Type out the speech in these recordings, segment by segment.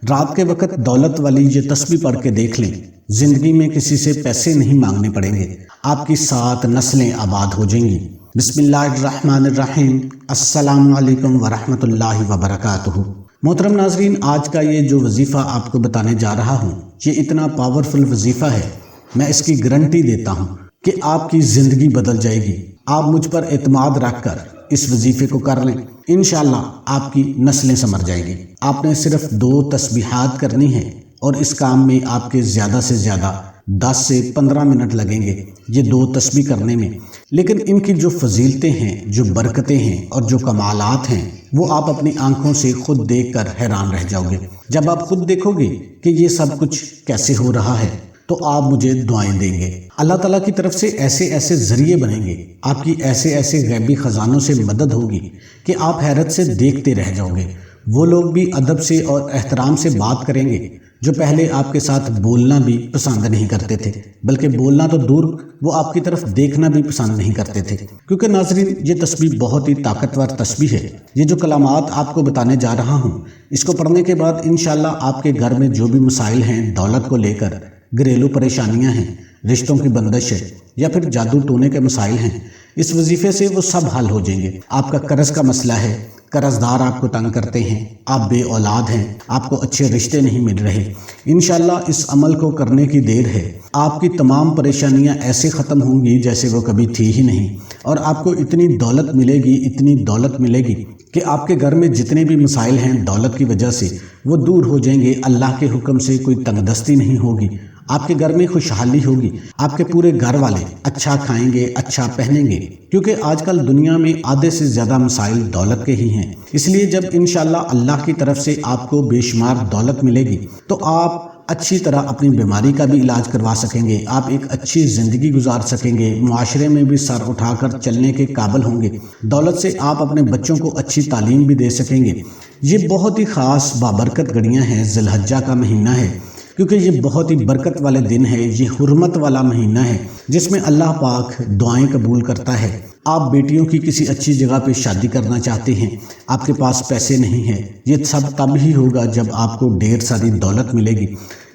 رات کے وقت دولت والی یہ تسبیح پڑھ کے دیکھ لیں، زندگی میں کسی سے پیسے نہیں مانگنے پڑیں گے، آپ کی 7 نسلیں آباد ہو جائیں گی۔ بسم اللہ الرحمن الرحیم۔ السلام علیکم ورحمۃ اللہ وبرکاتہ۔ محترم ناظرین، آج کا یہ جو وظیفہ آپ کو بتانے جا رہا ہوں، یہ اتنا پاورفل وظیفہ ہے، میں اس کی گارنٹی دیتا ہوں کہ آپ کی زندگی بدل جائے گی۔ آپ مجھ پر اعتماد رکھ کر اس وظیفے کو کر لیں، انشاءاللہ آپ کی نسلیں سنور جائیں گی۔ آپ نے صرف 2 تسبیحات کرنی ہیں اور اس کام میں آپ کے زیادہ سے زیادہ 10 سے 15 منٹ لگیں گے یہ 2 تسبیح کرنے میں، لیکن ان کی جو فضیلتیں ہیں، جو برکتیں ہیں اور جو کمالات ہیں، وہ آپ اپنی آنکھوں سے خود دیکھ کر حیران رہ جاؤ گے۔ جب آپ خود دیکھو گے کہ یہ سب کچھ کیسے ہو رہا ہے تو آپ مجھے دعائیں دیں گے۔ اللہ تعالیٰ کی طرف سے ایسے ذریعے بنیں گے، آپ کی ایسے غیبی خزانوں سے مدد ہوگی کہ آپ حیرت سے دیکھتے رہ جاؤ گے۔ وہ لوگ بھی ادب سے اور احترام سے بات کریں گے جو پہلے آپ کے ساتھ بولنا بھی پسند نہیں کرتے تھے، بلکہ بولنا تو دور، وہ آپ کی طرف دیکھنا بھی پسند نہیں کرتے تھے۔ کیونکہ ناظرین، یہ تسبیح بہت ہی طاقتور تسبیح ہے۔ یہ جو کلمات آپ کو بتانے جا رہا ہوں، اس کو پڑھنے کے بعد انشاءاللہ آپ کے گھر میں جو بھی مسائل ہیں، دولت کو لے کر گھریلو پریشانیاں ہیں، رشتوں کی بندش ہے یا پھر جادو ٹونے کے مسائل ہیں، اس وظیفے سے وہ سب حل ہو جائیں گے۔ آپ کا قرض کا مسئلہ ہے، قرض دار آپ کو تنگ کرتے ہیں، آپ بے اولاد ہیں، آپ کو اچھے رشتے نہیں مل رہے، انشاءاللہ اس عمل کو کرنے کی دیر ہے، آپ کی تمام پریشانیاں ایسے ختم ہوں گی جیسے وہ کبھی تھی ہی نہیں، اور آپ کو اتنی دولت ملے گی، اتنی دولت ملے گی کہ آپ کے گھر میں جتنے بھی مسائل ہیں دولت کی وجہ سے وہ دور ہو جائیں گے۔ اللہ کے حکم سے کوئی تنگ دستی نہیں ہوگی، آپ کے گھر میں خوشحالی ہوگی، آپ کے پورے گھر والے اچھا کھائیں گے، اچھا پہنیں گے، کیونکہ آج کل دنیا میں آدھے سے زیادہ مسائل دولت کے ہی ہیں۔ اس لیے جب انشاءاللہ اللہ کی طرف سے آپ کو بے شمار دولت ملے گی تو آپ اچھی طرح اپنی بیماری کا بھی علاج کروا سکیں گے، آپ ایک اچھی زندگی گزار سکیں گے، معاشرے میں بھی سر اٹھا کر چلنے کے قابل ہوں گے۔ دولت سے آپ اپنے بچوں کو اچھی تعلیم بھی دے سکیں گے۔ یہ بہت ہی خاص بابرکت گھڑیاں ہیں، ذی الحجہ کا مہینہ ہے، کیونکہ یہ بہت ہی برکت والے دن ہے، یہ حرمت والا مہینہ ہے جس میں اللہ پاک دعائیں قبول کرتا ہے۔ آپ بیٹیوں کی کسی اچھی جگہ پہ شادی کرنا چاہتے ہیں، آپ کے پاس پیسے نہیں ہیں، یہ سب تب ہی ہوگا جب آپ کو ڈھیر ساری دولت ملے گی۔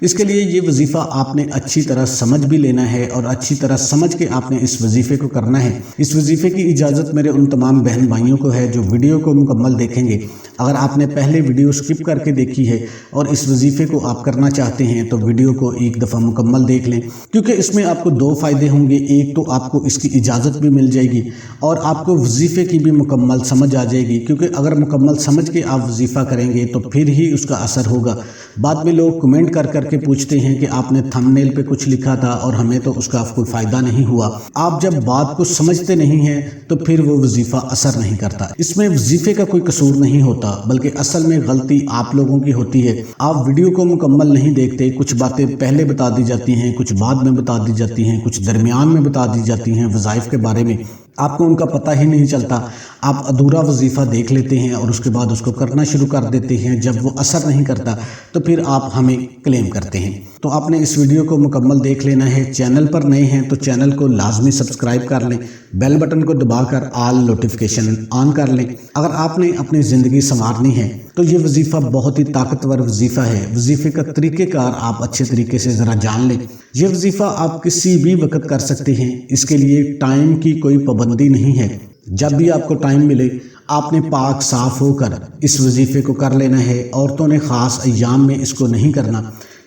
اس کے لیے یہ وظیفہ آپ نے اچھی طرح سمجھ بھی لینا ہے اور اچھی طرح سمجھ کے آپ نے اس وظیفے کو کرنا ہے۔ اس وظیفے کی اجازت میرے ان تمام بہن بھائیوں کو ہے جو ویڈیو کو مکمل دیکھیں گے۔ اگر آپ نے پہلے ویڈیو سکپ کر کے دیکھی ہے اور اس وظیفے کو آپ کرنا چاہتے ہیں تو ویڈیو کو ایک دفعہ مکمل دیکھ لیں، کیونکہ اس میں آپ کو 2 فائدے ہوں گے۔ ایک تو آپ کو اس کی اجازت بھی مل جائے گی اور آپ کو وظیفے کی بھی مکمل سمجھ آ جائے گی، کیونکہ اگر مکمل سمجھ کے آپ وظیفہ کریں گے تو پھر ہی اس کا اثر ہوگا۔ بعد میں لوگ کمنٹ کر کے پوچھتے ہیں کہ آپ نے تھمبنیل پہ کچھ لکھا تھا اور ہمیں تو اس کا کوئی فائدہ نہیں ہوا۔ آپ جب بات کو سمجھتے نہیں ہیں تو پھر وہ وظیفہ اثر نہیں کرتا۔ اس میں وظیفے کا کوئی قصور نہیں ہوتا، بلکہ اصل میں غلطی آپ لوگوں کی ہوتی ہے۔ آپ ویڈیو کو مکمل نہیں دیکھتے، کچھ باتیں پہلے بتا دی جاتی ہیں، کچھ بعد میں بتا دی جاتی ہیں، کچھ درمیان میں بتا دی جاتی ہیں وظائف کے بارے میں، آپ کو ان کا پتہ ہی نہیں چلتا۔ آپ ادھورا وظیفہ دیکھ لیتے ہیں اور اس کے بعد اس کو کرنا شروع کر دیتے ہیں، جب وہ اثر نہیں کرتا تو پھر آپ ہمیں کلیم کرتے ہیں۔ تو آپ نے اس ویڈیو کو مکمل دیکھ لینا ہے۔ چینل پر نئے ہیں تو چینل کو لازمی سبسکرائب کر لیں، بیل بٹن کو دبا کر آل نوٹیفیکیشن آن کر لیں۔ اگر آپ نے اپنی زندگی سنوارنی ہے تو یہ وظیفہ بہت ہی طاقتور وظیفہ ہے۔ وظیفے کا طریقہ کار آپ اچھے طریقے سے ذرا جان لیں۔ یہ وظیفہ آپ کسی بھی وقت کر سکتے ہیں، اس کے لیے ٹائم کی کوئی پابندی نہیں ہے۔ جب بھی آپ کو ٹائم ملے آپ نے پاک صاف ہو کر اس وظیفے کو کر لینا ہے۔ عورتوں نے خاص ایام میں اس کو نہیں کرنا،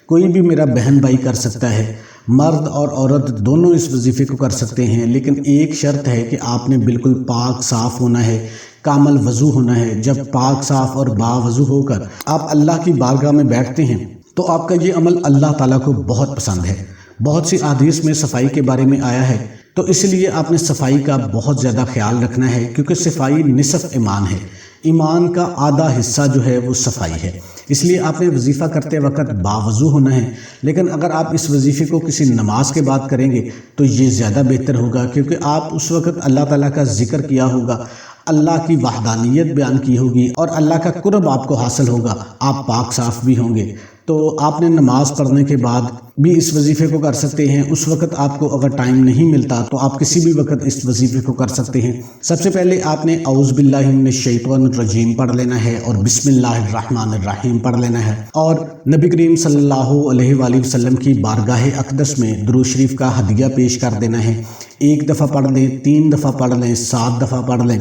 کوئی بھی میرا بہن بھائی کر سکتا ہے، مرد اور عورت دونوں اس وظیفے کو کر سکتے ہیں، لیکن ایک شرط ہے کہ آپ نے بالکل پاک صاف ہونا ہے، کامل وضو ہونا ہے۔ جب پاک صاف اور باوضو ہو کر آپ اللہ کی بارگاہ میں بیٹھتے ہیں تو آپ کا یہ عمل اللہ تعالیٰ کو بہت پسند ہے۔ بہت سی احادیث میں صفائی کے بارے میں آیا ہے، تو اس لیے آپ نے صفائی کا بہت زیادہ خیال رکھنا ہے، کیونکہ صفائی نصف ایمان ہے۔ ایمان کا آدھا حصہ جو ہے وہ صفائی ہے۔ اس لیے آپ نے وظیفہ کرتے وقت باوضو ہونا ہے، لیکن اگر آپ اس وظیفے کو کسی نماز کے بعد کریں گے تو یہ زیادہ بہتر ہوگا، کیونکہ آپ اس وقت اللہ تعالیٰ کا ذکر کیا ہوگا، اللہ کی وحدانیت بیان کی ہوگی اور اللہ کا قرب آپ کو حاصل ہوگا، آپ پاک صاف بھی ہوں گے۔ تو آپ نے نماز پڑھنے کے بعد بھی اس وظیفے کو کر سکتے ہیں۔ اس وقت آپ کو اگر ٹائم نہیں ملتا تو آپ کسی بھی وقت اس وظیفے کو کر سکتے ہیں۔ سب سے پہلے آپ نے اعوذ باللہ من الشیطان الرجیم پڑھ لینا ہے اور بسم اللہ الرحمن الرحیم پڑھ لینا ہے، اور نبی کریم صلی اللہ علیہ وآلہ وسلم کی بارگاہ اقدس میں درود شریف کا ہدیہ پیش کر دینا ہے۔ 1 دفعہ پڑھ لیں، 3 دفعہ پڑھ لیں، 7 دفعہ پڑھ لیں،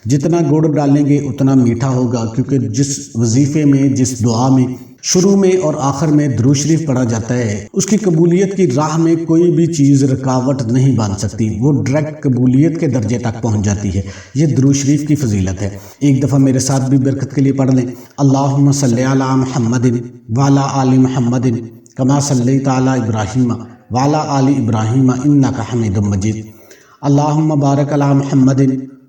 جتنا گڑ ڈالیں گے اتنا میٹھا ہوگا، کیونکہ جس وظیفے میں، جس دعا میں شروع میں اور آخر میں درود شریف پڑھا جاتا ہے، اس کی قبولیت کی راہ میں کوئی بھی چیز رکاوٹ نہیں بن سکتی، وہ ڈائریکٹ قبولیت کے درجے تک پہنچ جاتی ہے۔ یہ درود شریف کی فضیلت ہے۔ ایک دفعہ میرے ساتھ بھی برکت کے لیے پڑھ لیں۔ اللہم صلی علی محمد وعلی آل محمد کما صلیت علی ابراہیم وعلی آل ابراہیم انک حمید مجید۔ اللہم بارک علی محمد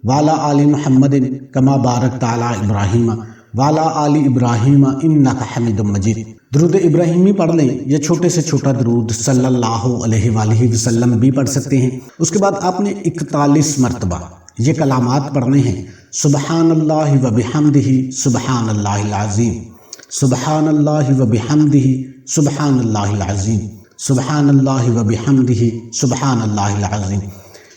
وعلی آل محمد کما بارکت علی ابراہیم وعلی آل ابراہیم انک حمید مجید۔ درود ابراہیمی پڑھ لیں یا چھوٹے سے چھوٹا درود صلی اللہ علیہ وآلہ وسلم بھی پڑھ سکتے ہیں۔ اس کے بعد آپ نے 41 مرتبہ یہ کلمات پڑھنے ہیں: سبحان اللہ و بحمدہ سبحان اللہ العظیم، سبحان اللہ و بحمدہ سبحان اللہ العظیم، سبحان اللہ و بحمدہ سبحان اللہ العظیم۔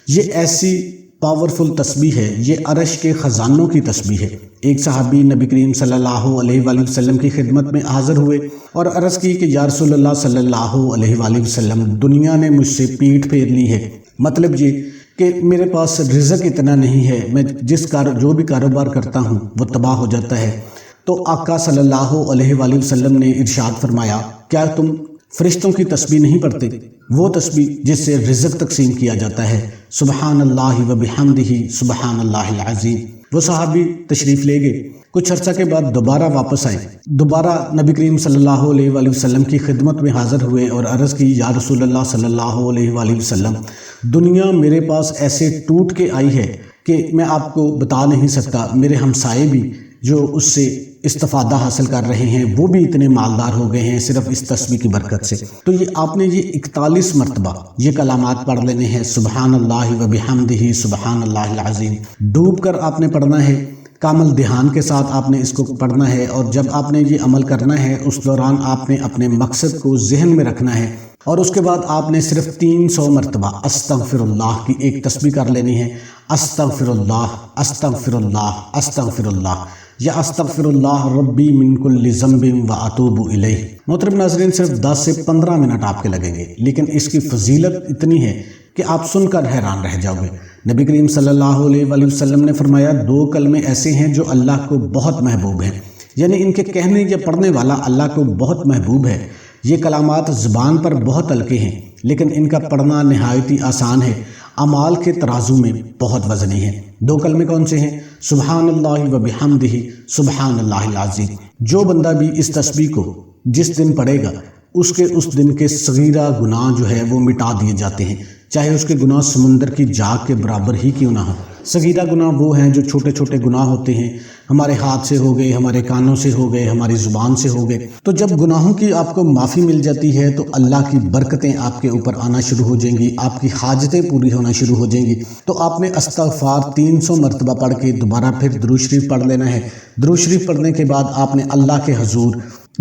یہ ایسی پاورفل تسبیح ہے، یہ عرش کے خزانوں کی تسبیح ہے۔ ایک صحابی نبی کریم صلی اللہ علیہ وآلہ وسلم کی خدمت میں حاضر ہوئے اور عرض کی کہ یا رسول اللہ صلی اللہ علیہ وآلہ وسلم، دنیا نے مجھ سے پیٹھ پھیر لی ہے، مطلب یہ کہ میرے پاس رزق اتنا نہیں ہے، میں جو بھی کاروبار کرتا ہوں وہ تباہ ہو جاتا ہے۔ تو آقا صلی اللہ علیہ وآلہ وسلم نے ارشاد فرمایا، کیا تم فرشتوں کی تسبیح نہیں پڑھتے؟ وہ تسبیح جس سے رزق تقسیم کیا جاتا ہے، سبحان اللہ و بحمدہ سبحان اللہ العظیم۔ وہ صحابی تشریف لے گئے، کچھ عرصہ کے بعد دوبارہ واپس آئے، دوبارہ نبی کریم صلی اللہ علیہ وآلہ وسلم کی خدمت میں حاضر ہوئے اور عرض کی یا رسول اللہ صلی اللہ علیہ وآلہ وسلم، دنیا میرے پاس ایسے ٹوٹ کے آئی ہے کہ میں آپ کو بتا نہیں سکتا، میرے ہمسائے بھی جو اس سے استفادہ حاصل کر رہے ہیں وہ بھی اتنے مالدار ہو گئے ہیں صرف اس تسبیح کی برکت سے۔ تو یہ آپ نے یہ 41 مرتبہ یہ کلمات پڑھ لینے ہیں، سبحان اللہ و بحمدہ سبحان اللہ العظیم۔ ڈوب کر آپ نے پڑھنا ہے، کامل دھیان کے ساتھ آپ نے اس کو پڑھنا ہے، اور جب آپ نے یہ عمل کرنا ہے اس دوران آپ نے اپنے مقصد کو ذہن میں رکھنا ہے، اور اس کے بعد آپ نے صرف 300 مرتبہ استغفر اللہ کی ایک تسبیح کر لینی ہے، استغفر اللہ استغفر اللہ استغفر اللہ، یا استغفر اللہ ربی من کل ذنب و اتوب الیہ۔ محترم ناظرین، صرف 10 سے 15 منٹ آپ کے لگیں گے، لیکن اس کی فضیلت اتنی ہے کہ آپ سن کر حیران رہ جاؤ گے۔ نبی کریم صلی اللہ علیہ وآلہ وسلم نے فرمایا 2 کلمے ایسے ہیں جو اللہ کو بہت محبوب ہیں، یعنی ان کے کہنے یا پڑھنے والا اللہ کو بہت محبوب ہے۔ یہ کلمات زبان پر بہت ہلکے ہیں لیکن ان کا پڑھنا نہایت ہی آسان ہے، اعمال کے ترازو میں بہت وزنی ہے۔ 2 کلمے کون سے ہیں؟ سبحان اللہ و بحمدہ سبحان اللہ العظیم۔ جو بندہ بھی اس تسبیح کو جس دن پڑھے گا اس دن کے صغیرہ گناہ جو ہے وہ مٹا دیے جاتے ہیں، چاہے اس کے گناہ سمندر کی جاگ کے برابر ہی کیوں نہ ہو۔ صغیرہ گناہ وہ ہیں جو چھوٹے چھوٹے گناہ ہوتے ہیں، ہمارے ہاتھ سے ہو گئے، ہمارے کانوں سے ہو گئے، ہماری زبان سے ہو گئے۔ تو جب گناہوں کی آپ کو معافی مل جاتی ہے تو اللہ کی برکتیں آپ کے اوپر آنا شروع ہو جائیں گی، آپ کی حاجتیں پوری ہونا شروع ہو جائیں گی۔ تو آپ نے استغفار 300 مرتبہ پڑھ کے دوبارہ پھر درود شریف پڑھ لینا ہے۔ درود شریف پڑھنے کے بعد آپ نے اللہ کے حضور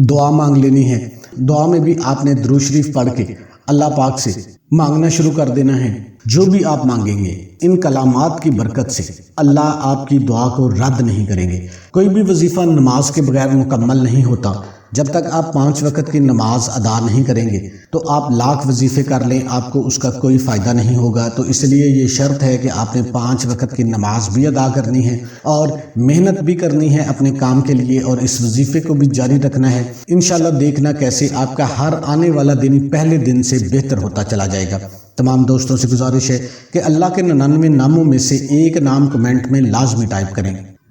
دعا مانگ لینی ہے۔ دعا میں بھی آپ نے درود شریف پڑھ کے اللہ پاک سے مانگنا شروع کر دینا ہے۔ جو بھی آپ مانگیں گے ان کلمات کی برکت سے اللہ آپ کی دعا کو رد نہیں کریں گے۔ کوئی بھی وظیفہ نماز کے بغیر مکمل نہیں ہوتا۔ جب تک آپ 5 وقت کی نماز ادا نہیں کریں گے تو آپ لاکھ وظیفے کر لیں، آپ کو اس کا کوئی فائدہ نہیں ہوگا۔ تو اس لیے یہ شرط ہے کہ آپ نے 5 وقت کی نماز بھی ادا کرنی ہے اور محنت بھی کرنی ہے اپنے کام کے لیے، اور اس وظیفے کو بھی جاری رکھنا ہے۔ انشاءاللہ دیکھنا کیسے آپ کا ہر آنے والا دن پہلے دن سے بہتر ہوتا چلا جائے گا۔ تمام دوستوں سے گزارش ہے کہ اللہ کے 99 ناموں میں سے ایک نام کمنٹ میں لازمی ٹائپ کریں۔